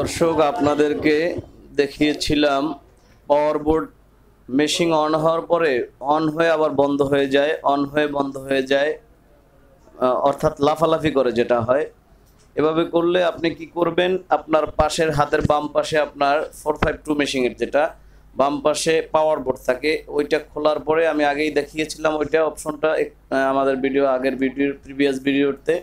দর্শক আপনাদেরকে দেখিয়েছিলাম পাওয়ার বোর্ড মেশিন অন হওয়ার পরে অন হয়ে আবার বন্ধ হয়ে যায়, অন হয়ে বন্ধ হয়ে যায়, অর্থাৎ লাফালাফি করে যেটা হয়। এভাবে করলে আপনি কি করবেন, আপনার পাশের হাতের বাম পাশে আপনার 452 মেশিনের যেটা বাম পাশে পাওয়ার বোর্ড থাকে, ওইটা খোলার পরে আমি আগেই দেখিয়েছিলাম ওইটা অপশনটা আমাদের আগের প্রিভিয়াস ভিডিওতে।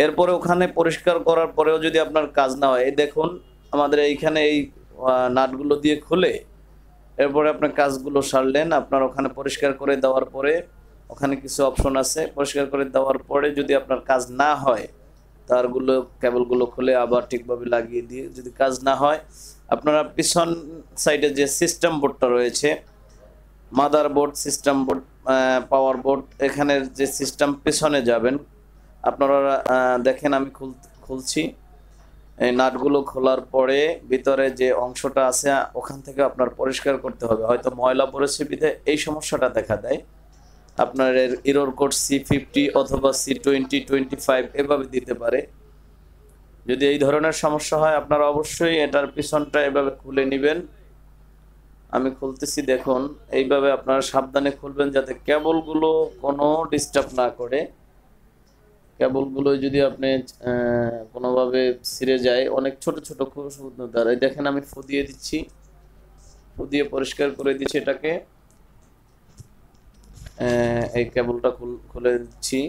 এরপরে ওখানে পরিষ্কার করার পরেও যদি আপনার কাজ না হয়, এই দেখুন আমাদের এইখানে এই নাটগুলো দিয়ে খুলে এরপরে আপনার কাজগুলো সারলেন। আপনার ওখানে পরিষ্কার করে দেওয়ার পরে ওখানে কিছু অপশন আছে, পরিষ্কার করে দেওয়ার পরে যদি আপনার কাজ না হয় তারগুলো কেবলগুলো খুলে আবার ঠিকভাবে লাগিয়ে দিয়ে, যদি কাজ না হয় আপনারা পিছন সাইডে যে সিস্টেম বোর্ডটা রয়েছে, মাদার বোর্ড, সিস্টেম বোর্ড, পাওয়ার বোর্ড, এখানের যে সিস্টেম পিছনে যাবেন আপনারা দেখেন আমি খুলছি। এই নাটগুলো খোলার পরে ভিতরে যে অংশটা আছে ওখান থেকে আপনার পরিষ্কার করতে হবে। হয়তো ময়লা পড়েছে বিধে এই সমস্যাটা দেখা দেয়। আপনার এরর কোড c50 অথবা c20-25 এভাবে দিতে পারে। যদি এই ধরনের সমস্যা হয় আপনারা অবশ্যই এটার পিছনটা এভাবে খুলে নেবেন। আমি খুলতেছি, দেখুন এইভাবে আপনারা সাবধানে খুলবেন যাতে কেবলগুলো কোনো ডিস্টার্ব না করে। কেবলগুলো যদি আপনি কোনোভাবে ছিঁড়ে যায়, অনেক ছোট ছোট দ্বারা, দেখেন আমি ফু দিয়ে দিচ্ছি, ফু দিয়ে পরিষ্কার করে দিচ্ছি এটাকে। এই কেবলটা খুলে দিচ্ছি।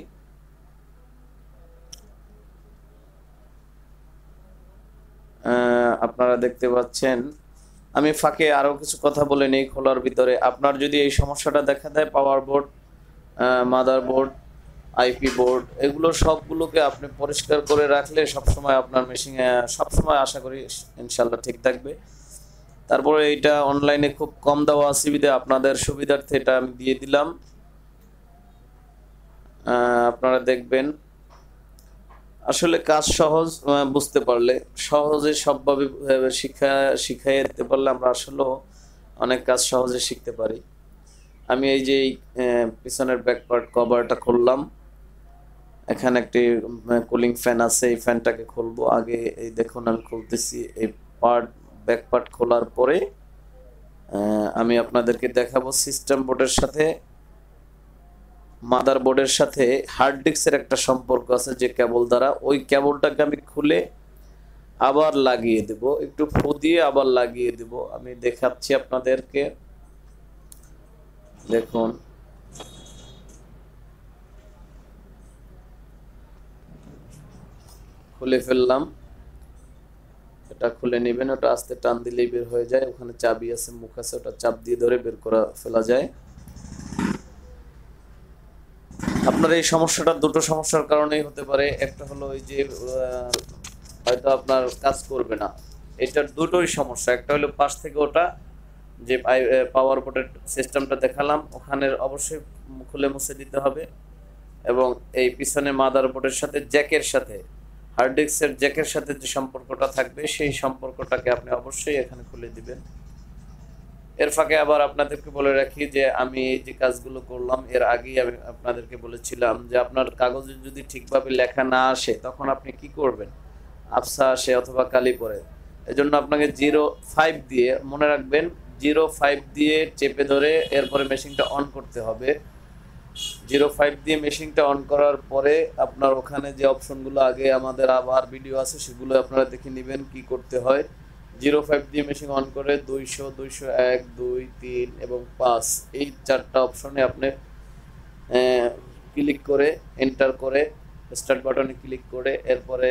আপনারা দেখতে পাচ্ছেন আমি ফাঁকে আরো কিছু কথা বলে নেই খোলার ভিতরে। আপনার যদি এই সমস্যাটা দেখা দেয়, পাওয়ার board, mother board, IP board, এগুলো সবগুলোকে আপনি পরিষ্কার করে রাখলে সবসময় আপনার মেশিনে সবসময় আশা করি ইনশাল্লাহ ঠিক থাকবে। তারপরে এইটা অনলাইনে খুব কম দেওয়া অসুবিধা, আপনাদের সুবিধার্থে এটা আমি দিয়ে দিলাম। আপনারা দেখবেন আসলে কাজ সহজ, বুঝতে পারলে সহজে সবভাবে শিখাইয়ে দিতে পারলে আমরা আসলেও অনেক কাজ সহজে শিখতে পারি। আমি এই যে পিছনের ব্যাক পার্ট কভারটা খুললাম, এখানে একটি কুলিং ফ্যান আছে, এই ফ্যানটাকে খুলবো আগে। এই দেখুন আমি খুলতেছি। এই ব্যাক পার্ট খোলার পরে আমি আপনাদেরকে দেখাবো সিস্টেম বোর্ডের সাথে মাদার বোর্ডের সাথে হার্ড ডিস্কের একটা সম্পর্ক আছে যে কেবল দ্বারা, ওই কেবলটাকে আমি খুলে আবার লাগিয়ে দেব, একটু ফু দিয়ে আবার লাগিয়ে দেব। আমি দেখাচ্ছি আপনাদেরকে, দেখুন খুলে ফেললাম। এটা খুলে নেবেন, ওটা আস্তে টান দিলেই বের হয়ে যায়। ওখানে চাবি আছে, মুখ আছে, ওটা চাপ দিয়ে ধরে বের করা ফেলা যায়। আপনার এই সমস্যাটা দুটো সমস্যার কারণেই হতে পারে। একটা হলো ওই যে হয়তো আপনার কাজ করবে না, এটার দুটোই সমস্যা। একটা হলো পাশ থেকে ওটা যে পাওয়ার বোর্ডের সিস্টেমটা দেখালাম ওখানে অবশ্যই খুলে মুছে দিতে হবে, এবং এই পিছনে মাদার বোর্ডের সাথে জ্যাকের সাথে হার্ড ডিস্কের জ্যাকের সাথে যে সম্পর্কটা থাকবে সেই সম্পর্কটাকে আপনি অবশ্যই এখানে খুলে দিবেন। এর ফাঁকে আবার আপনাদেরকে বলে রাখি যে আমি এই যে কাজগুলো করলাম এর আগেই আমি আপনাদেরকে বলেছিলাম যে আপনার কাগজে যদি ঠিকভাবে লেখা না আসে তখন আপনি কি করবেন, আফসা আসে অথবা কালি পড়ে। এজন্য আপনাকে 05 দিয়ে মনে রাখবেন, 05 দিয়ে চেপে ধরে এরপরে মেশিনটা অন করতে হবে। 05 দিয়ে মেশিনটা অন করার পরে আপনার ওখানে যে অপশনগুলো আগে আমাদের আবার ভিডিও আছে সেগুলো আপনারা দেখে নেবেন কি করতে হয়। 05 দিয়ে মেশিন অন করে 200, 201, 2, 3 এবং 5 এই চারটা অপশনে আপনি ক্লিক করে এন্টার করে স্টার্ট বাটনে ক্লিক করে এরপরে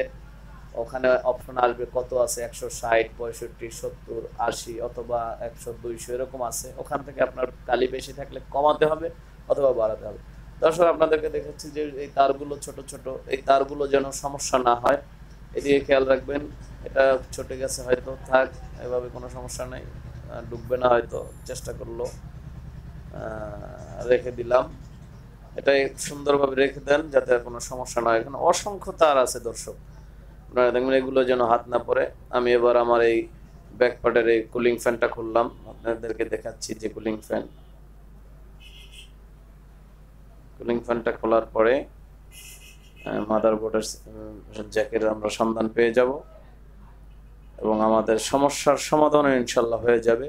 ওখানে অপশন আসবে কত আছে, 160, 65, 70, 80 অথবা 100, 200 এরকম আছে। ওখান থেকে আপনার কালি বেশি থাকলে কমাতে হবে অথবা বাড়াতে হবে। দর্শক আপনাদেরকে দেখাচ্ছি যে এই তারগুলো ছোট ছোট, এই তারগুলো যেন সমস্যা না হয় এদিকে খেয়াল রাখবেন। এটা ছোটে গেছে হয়তো, থাক, এভাবে কোনো সমস্যা নেই, ডুববে না হয়তো, চেষ্টা করলো রেখে দিলাম। এটাই সুন্দরভাবে রেখে দেন যাতে আর কোনো সমস্যা না হয়। এখানে অসংখ্য তার আছে দর্শক, আপনারা দেখবেন এগুলো যেন হাত না পড়ে। আমি এবার আমার এই ব্যাক পার্টের এই কুলিং ফ্যানটা খুললাম, আপনাদেরকে দেখাচ্ছি যে কুলিং ফ্যানটা খোলার পরে মাদারবোর্ডের জ্যাকের আমরা সন্ধান পেয়ে যাব। এবং আমাদের সমস্যার সমাধানও ইনশাল্লাহ হয়ে যাবে।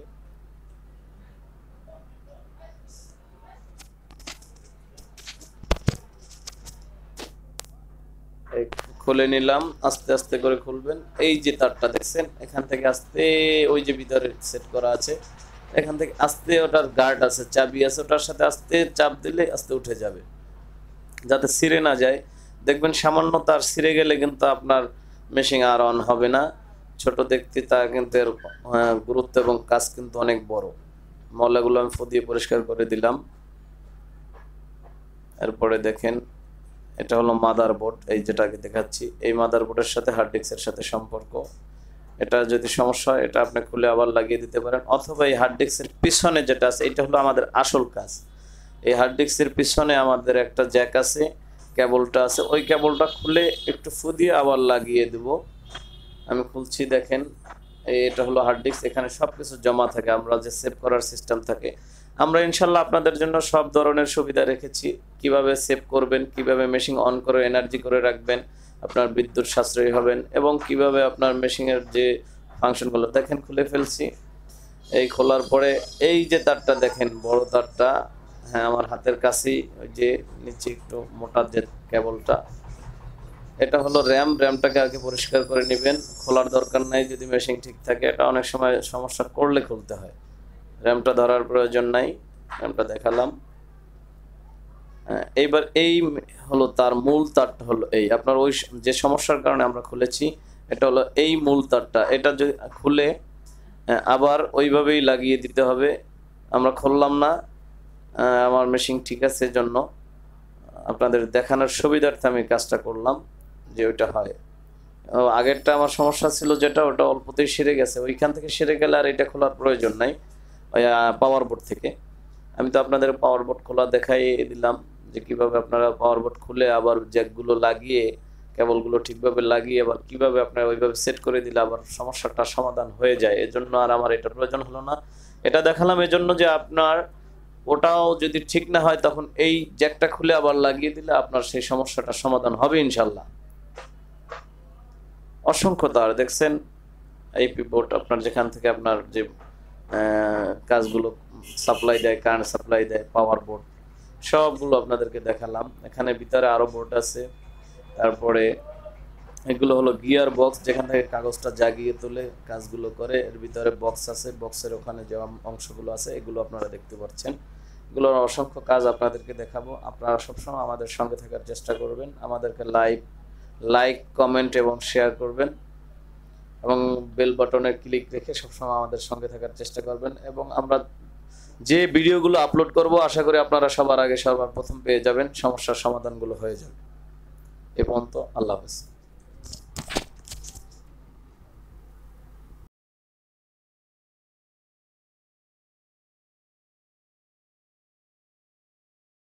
খুলে নিলাম, আস্তে আস্তে করে খুলবেন। এই যে তারটা দেখছেন, এখান থেকে আস্তে, ওই যে ভিতরে সেট করা আছে, এখান থেকে আস্তে, ওটার গার্ড আছে, চাবি আছে, ওটার সাথে আস্তে চাপ দিলে আস্তে উঠে যাবে, যাতে ছিঁড়ে না যায়। দেখবেন সামান্য তার ছিঁড়ে গেলে কিন্তু আপনার মেশিন আর অন হবে না। ছোট দেখতে, তা কিন্তু এর গুরুত্ব এবং কাজ কিন্তু অনেক বড়। ময়লাগুলো আমি দিয়ে পরিষ্কার করে দিলাম। এরপরে দেখেন, এটা হলো মাদারবোর্ড, এই যেটাকে দেখাচ্ছি, এই মাদারবোর্ডের সাথে হার্ড ডিস্কের সাথে সম্পর্ক। এটা যদি সমস্যা হয়, এটা আপনি খুলে আবার লাগিয়ে দিতে পারেন, অথবা এই হার্ড ডিস্কের পিছনে যেটা আছে, এটা হলো আমাদের আসল কাজ। এই হার্ড ডিস্কের পিছনে আমাদের একটা জ্যাক আছে, কেবলটা আছে, ওই কেবলটা খুলে একটু ফু দিয়ে আবার লাগিয়ে দেব। আমি খুলছি, দেখেন এটা হলো হার্ড ডিস্ক, এখানে সব কিছু জমা থাকে, আমরা যে সেভ করার সিস্টেম থাকে। আমরা ইনশাল্লাহ আপনাদের জন্য সব ধরনের সুবিধা রেখেছি, কিভাবে সেভ করবেন, কিভাবে মেশিন অন করে এনার্জি করে রাখবেন, আপনার বিদ্যুৎ সাশ্রয়ী হবেন, এবং কিভাবে আপনার মেশিনের যে ফাংশনগুলো দেখেন খুলে ফেলছি। এই খোলার পরে এই যে তারটা দেখেন, বড় তারটা, হ্যাঁ আমার হাতের কাছেই, ওই যে নিচে একটু মোটা যে কেবলটা, এটা হলো র্যামটাকে আগে পরিষ্কার করে নেবেন, খোলার দরকার নাই যদি মেশিন ঠিক থাকে। এটা অনেক সময় সমস্যা করলে খুলতে হয়, র্যামটা ধরার প্রয়োজন নাই, র্যামটা দেখালাম। এইবার এই হলো তার মূল তারটা, হলো এই আপনার ওই যে সমস্যার কারণে আমরা খুলেছি, এটা হলো এই মূল তারটা। এটা যদি খুলে আবার ওইভাবেই লাগিয়ে দিতে হবে। আমরা খুললাম না, আমার মেশিন ঠিক আছে জন্য আপনাদের দেখানোর সুবিধার্থে আমি কাজটা করলাম যে ওইটা হয়। আগেরটা আমার সমস্যা ছিল যেটা, ওটা অল্পতেই সেরে গেছে, ওইখান থেকে সেরে গেলে আর এটা খোলার প্রয়োজন নাই পাওয়ার বোর্ড থেকে। আমি তো আপনাদের পাওয়ার বোর্ড খোলা দেখাই দিলাম যে কিভাবে আপনারা পাওয়ার বোর্ড খুলে আবার জ্যাকগুলো লাগিয়ে, কেবলগুলো ঠিকভাবে লাগিয়ে আবার কিভাবে আপনারা ওইভাবে সেট করে দিলে আবার সমস্যাটা সমাধান হয়ে যায়। এজন্য আর আমার এটা প্রয়োজন হলো না। এটা দেখালাম এজন্য যে আপনার ওটাও যদি ঠিক না হয়, তখন এই জ্যাকটা খুলে আবার লাগিয়ে দিলে আপনার সেই সমস্যাটা সমাধান হবে ইনশাল্লাহ। অসংখ্য তার দেখছেন, আইপি বোর্ড আপনার যেখান থেকে আপনার যে কাজগুলো সাপ্লাই দেয়, কারেন্ট সাপ্লাই দেয়, পাওয়ার বোর্ড, সবগুলো আপনাদেরকে দেখালাম। এখানে ভিতরে আরো বোর্ড আছে। তারপরে এগুলো হলো গিয়ার বক্স, যেখান থেকে কাগজটা জাগিয়ে তুলে কাজগুলো করে। এর ভিতরে বক্স আছে, বক্সের ওখানে যে অংশগুলো আছে এগুলো আপনারা দেখতে পাচ্ছেন। এগুলোর অসংখ্য কাজ আপনাদেরকে দেখাবো। আপনারা সবসময় আমাদের সঙ্গে থাকার চেষ্টা করবেন, আমাদেরকে লাইক কমেন্ট এবং শেয়ার করবেন, এবং বেল বাটনে ক্লিক রেখে সবসময় আমাদের সঙ্গে থাকার চেষ্টা করবেন। এবং আমরা যে ভিডিওগুলো আপলোড করব, আশা করি আপনারা সবার আগে সবার প্রথম পেয়ে যাবেন, সমস্যার সমাধানগুলো হয়ে যাবে। এ পর্যন্ত, আল্লাহ হাফেজ।